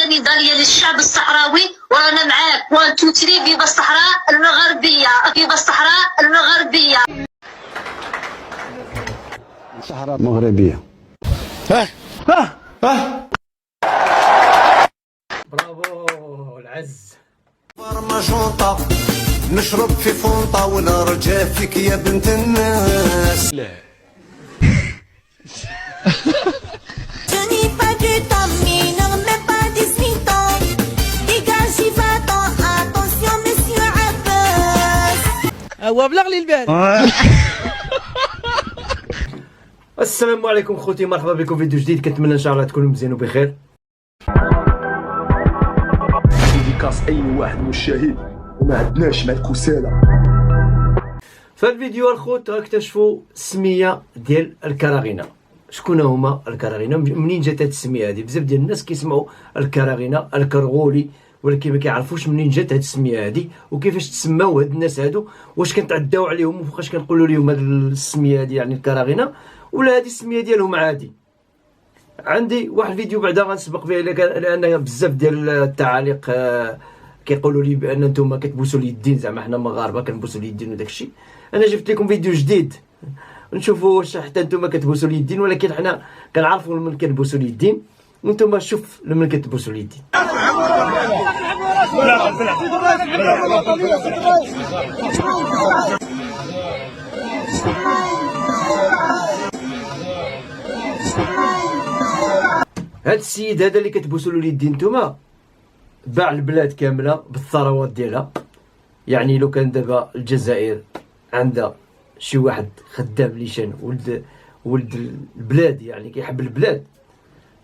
نضاليه للشعب الصحراوي، ورانا معاك 1 2 3. فيفا الصحراء المغربيه، فيفا الصحراء المغربيه. الصحراء المغربيه. برافو العز. برمجونطة نشرب في فونطة ونرجع فيك يا بنت الناس. لا هو بلغ لي البال. السلام عليكم خوتي، مرحبا بكم في فيديو جديد. كنتمنى ان شاء الله تكونوا مزيان وبخير. ديكاس اي واحد مشاهد وما عندناش مع الكسالى. في الفيديو الخوت غنكتشفوا السميه ديال الكراغينه. شكون هما الكراغينه؟ منين جات هاد السميه هادي؟ بزاف ديال الناس كيسمعوا الكراغينه الكرغولي، ولكن ما كيعرفوش منين جات هاد السميه هادي وكيفاش تسماو هاد الناس هادو. واش كنتعداو عليهم وفاش كنقولوا لهم هاد السميه هادي يعني الكراغينه، ولا هادي السميه ديالهم عادي؟ عندي واحد الفيديو بعدا غنسبق فيه، لان بزاف ديال التعاليق كيقولوا لي بان نتوما كتبوسوا اليدين، زعما حنا مغاربه كنبوسوا اليدين وداك الشيء. انا جبت لكم فيديو جديد نشوفوا واش حتى نتوما كتبوسوا اليدين، ولكن حنا كنعرفوا من كنبوسوا اليدين، وانتوما شوف لمن كتبوسوا اليدين. هاد السيد هذا اللي كتبوسوا له اليدين نتوما باع البلاد كامله بالثروات ديالها. يعني لو كان دابا الجزائر عندها شي واحد خدام ليشان ولد البلاد، يعني كيحب البلاد،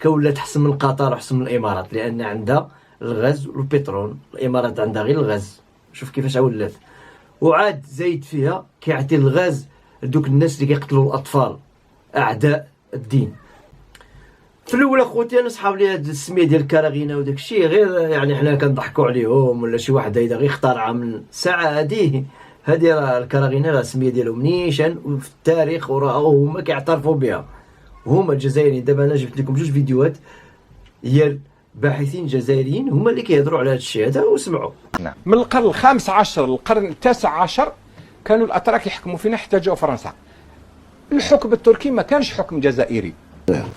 كولات احسن من قطر واحسن من الامارات، لان عندها الغاز والبترول. الامارات عندها غير الغاز، شوف كيفاش ولات. وعاد زايد فيها كيعطي الغاز لدوك الناس اللي كيقتلوا الاطفال، اعداء الدين. في الاول اخوتي انا صحاب لي هاد السميه ديال الكراغينه وداك الشيء غير يعني حنا كنضحكوا عليهم، ولا شي واحد هيدا غير اخترعها من ساعه. هادي راه الكراغينه راه السميه ديالهم نيشان وفي التاريخ، وراه هما كيعترفوا بها، هما الجزائريين. دابا انا جبت لكم جوج فيديوهات ديال باحثين جزائريين هما اللي كيهضروا على هاد الشيء هذا، وسمعوا. من القرن الخامس عشر للقرن التاسع عشر كانوا الاتراك يحكموا فينا حتى جاوا فرنسا. الحكم التركي ما كانش حكم جزائري،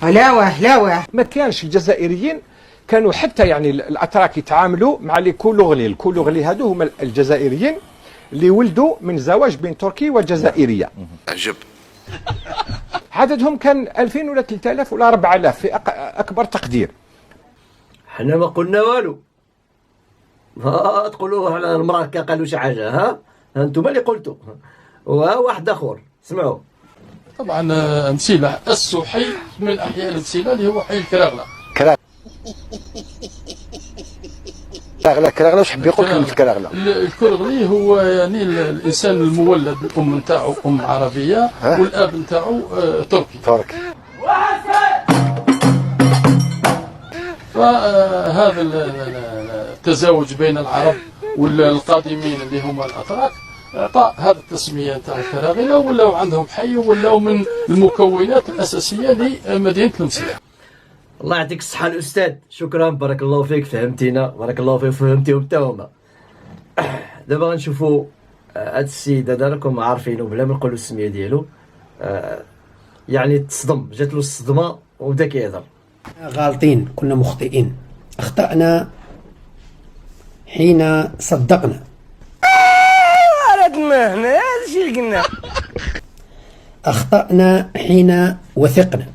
لا ما كانش. الجزائريين كانوا حتى يعني الاتراك يتعاملوا مع لي كولوغلي. الكولوغلي هادو هما الجزائريين اللي ولدوا من زواج بين تركي وجزائريه. عجب. عددهم كان 2000 ولا 3000 ولا 4000 في اكبر تقدير. حنا ما قلنا والو، ها تقولوا على المراه قالوا شي حاجه، ها انتم اللي قلتوا. وواحد اخر سمعوا. طبعا مسيلة السوحي من احياء المسيلة اللي هو حي الكراغلة. كراغله واش حب يقول كلمه كراغله؟ الكرغلي هو يعني الانسان المولد، الام نتاعو ام عربيه والاب نتاعو تركي. فهذا التزاوج بين العرب والقادمين اللي هما الاتراك اعطى هذه التسميه نتاع الكراغله، ولاو عندهم حي، ولاو من المكونات الاساسيه لمدينه المسيله. الله يعطيك الصحة الأستاذ، شكرا، بارك الله فيك، فهمتينا، بارك الله فيك، فهمتيهم حتى هما. دابا غنشوفوا هاد السيد هذا، راكم عارفينه بلا ما نقولوا السمية ديالو. يعني تصدم، جات له الصدمة وبدا كيهضر. غالطين، كنا مخطئين، أخطأنا حين صدقنا. ردنا هنا هذا الشيء اللي قلنا. أخطأنا حين وثقنا،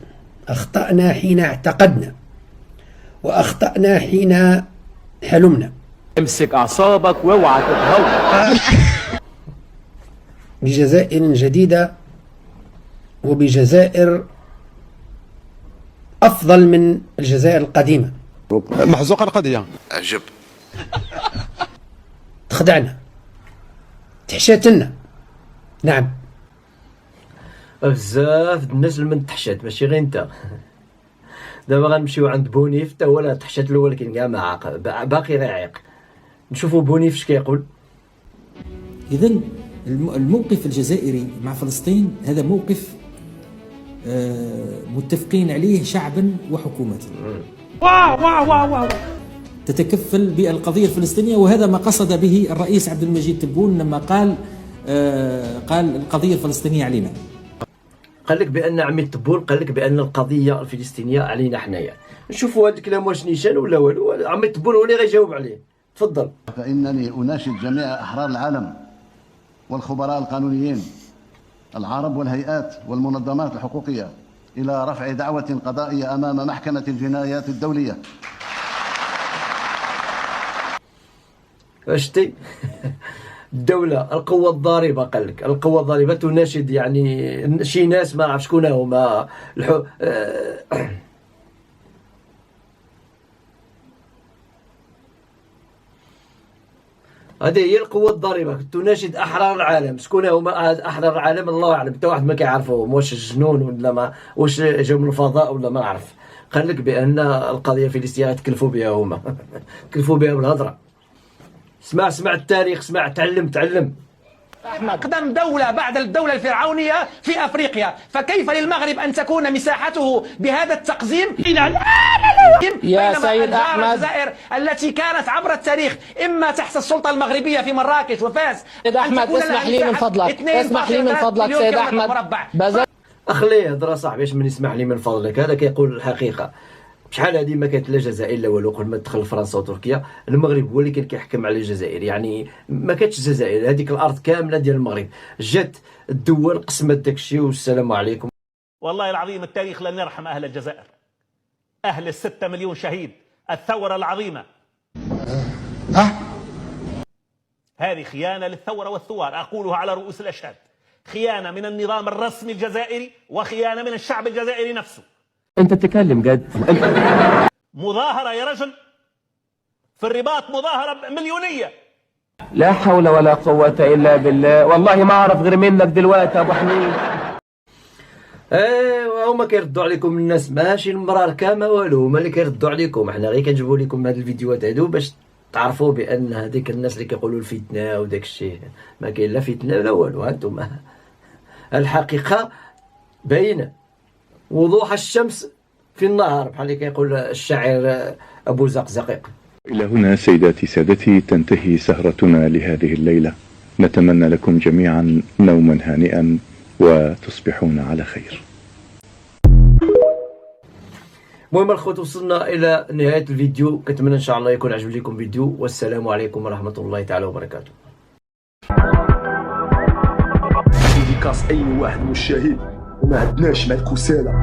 أخطأنا حين اعتقدنا، وأخطأنا حين حلمنا. امسك أعصابك واوعى تتهور. بجزائر جديدة، وبجزائر أفضل من الجزائر القديمة. محزوقه القضيه. عجب. تخدعنا، تحشاتنا. نعم، بزاف الناس اللي من تحشات، ماشي غير انت. دابا غنمشيو عند بونيف، حتى هو تحشات الاول، ولكن كاع ما عاق، باقي غير عايق. نشوفوا بونيف اش كيقول. إذن الموقف الجزائري مع فلسطين هذا موقف متفقين عليه شعبا وحكومة. تتكفل بالقضية الفلسطينية، وهذا ما قصد به الرئيس عبد المجيد تبون لما قال القضية الفلسطينية علينا. قال لك بان عمي تبون قال لك بان القضيه الفلسطينيه علينا حنايا. نشوفوا هذا الكلام واش نيشان ولا والو. عمي تبون هو اللي غيجاوب عليه. تفضل. فانني اناشد جميع احرار العالم والخبراء القانونيين العرب والهيئات والمنظمات الحقوقيه الى رفع دعوه قضائيه امام محكمه الجنايات الدوليه. شتي الدولة القوة الضاربة قال لك القوة الضاربة تناشد يعني شي ناس ما نعرف شكون هما هذه هي القوة الضاربة تناشد أحرار العالم. شكون هما أحرار العالم؟ الله أعلم، حتى واحد ما كيعرفوهم، واش الجنون ولا ما واش جاو من الفضاء ولا ما نعرف. قال لك بأن القضية الفلسطينية تكلفوا بها هما تكلفوا بها بالهضرة. اسمع التاريخ، اسمع تعلم. أقدم دولة بعد الدولة الفرعونية في أفريقيا، فكيف للمغرب أن تكون مساحته بهذا التقزيم؟ يا سيد أحمد، الجزائر التي كانت عبر التاريخ إما تحت السلطة المغربية في مراكش وفاس. سيد أحمد اسمح لي من فضلك، اسمح لي من فضلك سيد أحمد. أخليه يهضر صاحبي، اش من يسمح لي من فضلك، هذا كيقول الحقيقة. شحال هذه ما كانت لا الجزائر لا والو. قبل ما تدخل فرنسا وتركيا المغرب هو اللي كان كيحكم على الجزائر، يعني ما كانتش الجزائر، هذيك الارض كامله ديال المغرب. جات الدول قسمت داك الشيء والسلام عليكم. والله العظيم التاريخ لن يرحم اهل الجزائر، اهل ال6 مليون شهيد، الثوره العظيمه. هذه خيانه للثوره والثوار، اقولها على رؤوس الاشهاد. خيانه من النظام الرسمي الجزائري وخيانه من الشعب الجزائري نفسه. انت تتكلم جد؟ مظاهرة يا رجل في الرباط، مظاهرة مليونية. لا حول ولا قوة إلا بالله، والله ما أعرف غير منك دلوقتي أبو حميد. ايوا هما كيردوا عليكم الناس، ماشي المراركة ما والو، هما اللي كيردوا عليكم. احنا غير كنجيبوا لكم هاد الفيديوهات هادو باش تعرفوا بأن هذيك الناس اللي كيقولوا الفتنة وداك الشيء ما كاين لا فتنة لا والو. هانتوما الحقيقة باينة وضوح الشمس في النهار، بحال اللي كيقول الشاعر أبو زقزقيق. إلى هنا سيداتي سادتي تنتهي سهرتنا لهذه الليلة. نتمنى لكم جميعا نوما هانئا وتصبحون على خير. المهم الخوت وصلنا إلى نهاية الفيديو، كنتمنى إن شاء الله يكون عجب لكم الفيديو، والسلام عليكم ورحمة الله تعالى وبركاته. ديكاس أي واحد مشاهد وما عندناش مع الكسالى.